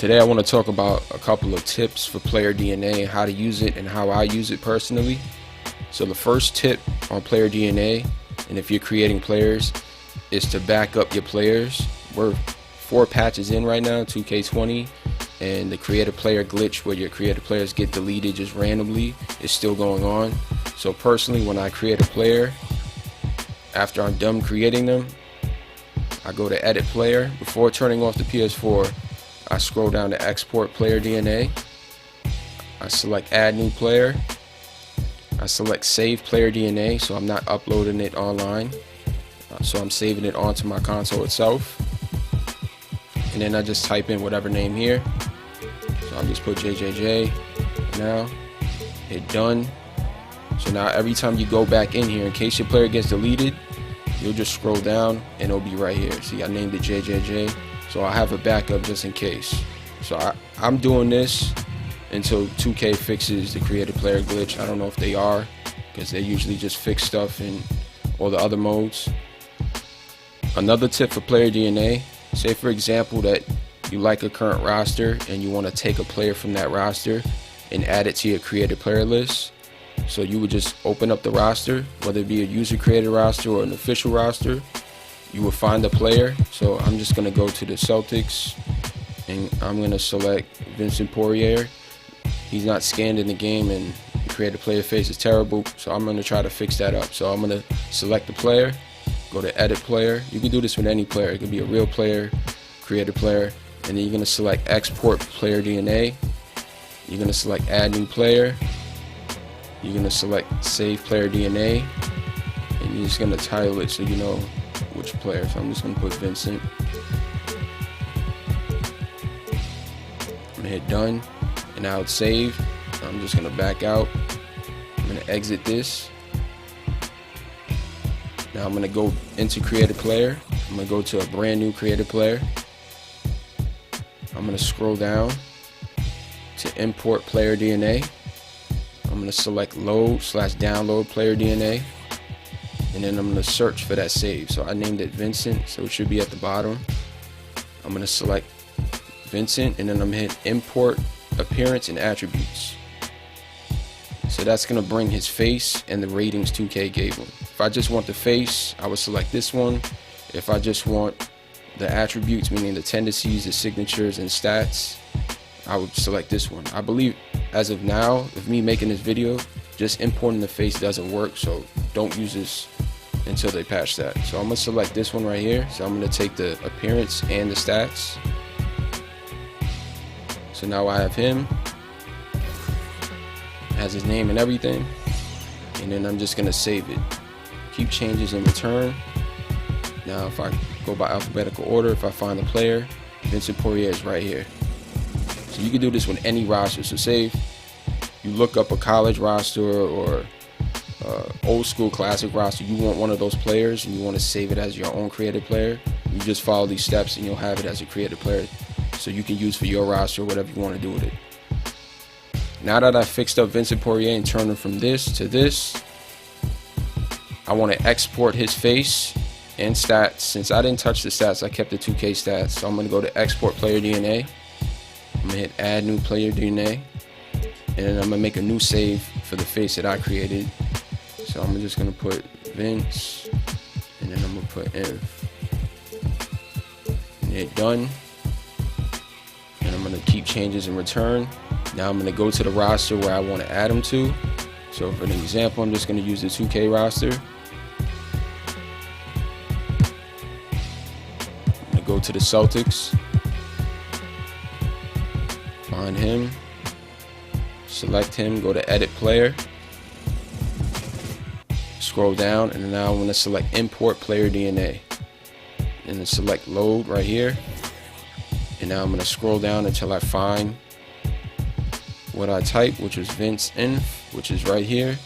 Today I want to talk about a couple of tips for player DNA and how to use it and how I use it personally. So the first tip on player DNA, and if you're creating players, is to back up your players. We're 4 patches in right now, 2K20, and the creative player glitch where your creative players get deleted just randomly is still going on. So personally, when I create a player, after I'm done creating them, I go to edit player. Before turning off the PS4, I scroll down to export player DNA. I select add new player. I select save player DNA, so I'm not uploading it online. So I'm saving it onto my console itself. And then I just type in whatever name here. So I'll just put JJJ now. Hit done. So now every time you go back in here, in case your player gets deleted, you'll just scroll down and it'll be right here. See, I named it JJJ. So I'll have a backup just in case. So I'm doing this until 2K fixes the creative player glitch. I don't know if they are, because they usually just fix stuff in all the other modes. Another tip for player DNA, say for example that you like a current roster and you want to take a player from that roster and add it to your creative player list. So you would just open up the roster, whether it be a user created roster or an official roster. You will find the player. So I'm just going to go to the Celtics and I'm going to select Vincent Poirier. He's not scanned in the game and the creative player face is terrible, so I'm going to try to fix that up. So I'm going to select the player, go to edit player. You can do this with any player. It could be a real player, creative player, and then you're going to select export player DNA. You're going to select add new player. You're going to select save player DNA, and you're just going to title it so you know which player. So I'm just going to put Vincent. I'm going to hit done, and now it's saved. I'm just going to back out. I'm going to exit this. Now I'm going to go into creative player. I'm going to go to a brand new creative player. I'm going to scroll down to import player DNA. I'm going to select load/download player DNA, and then I'm going to search for that save. So I named it Vincent, so it should be at the bottom. I'm going to select Vincent, and then I'm going to hit import appearance and attributes. So that's going to bring his face and the ratings 2K gave him. If I just want the face, I would select this one. If I just want the attributes, meaning the tendencies, the signatures, and stats, I would select this one. I believe as of now, of me making this video, just importing the face doesn't work, so don't use this until they patch that. So I'm going to select this one right here. So I'm going to take the appearance and the stats. So now I have him, has his name and everything, and then I'm just going to save it. Keep changes and return. Now if I go by alphabetical order, if I find the player, Vincent Poirier is right here. So you can do this with any roster. So say you look up a college roster or old school classic roster, you want one of those players and you want to save it as your own creative player, you just follow these steps and you'll have it as a creative player, so you can use for your roster, whatever you want to do with it. Now that I fixed up Vincent Poirier and turned him from this to this, I want to export his face and stats. Since I didn't touch the stats, I kept the 2K stats. So I'm going to go to export player DNA. I'm going to hit add new player DNA, and then I'm going to make a new save for the face that I created. So I'm just going to put Vince, and then I'm going to put Inf, and hit done. And I'm going to keep changes and return. Now I'm going to go to the roster where I want to add them to. So for an example, I'm just going to use the 2K roster. I'm going to go to the Celtics. Find him. Select him. Go to edit player. Scroll down, and now I'm going to select import player DNA. And then select load right here. And now I'm going to scroll down until I find what I typed, which was Vince Inf, which is right here.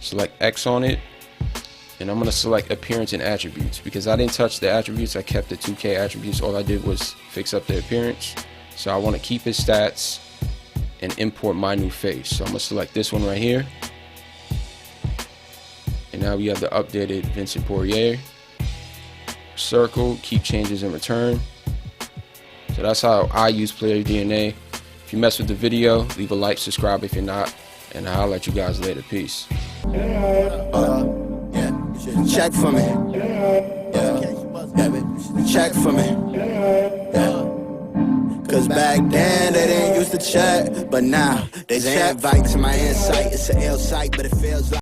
Select X on it, and I'm going to select appearance and attributes. Because I didn't touch the attributes, I kept the 2K attributes. All I did was fix up the appearance. So I want to keep his stats and import my new face. So I'm going to select this one right here. And now we have the updated Vincent Poirier. Circle, keep changes and return. So that's how I use Player DNA. If you mess with the video, leave a like, subscribe if you're not, and I'll let you guys later. Peace. Check for me. Check for me. Cause back then they didn't used to check, but now they invite to my insight. It's an L site, but it feels like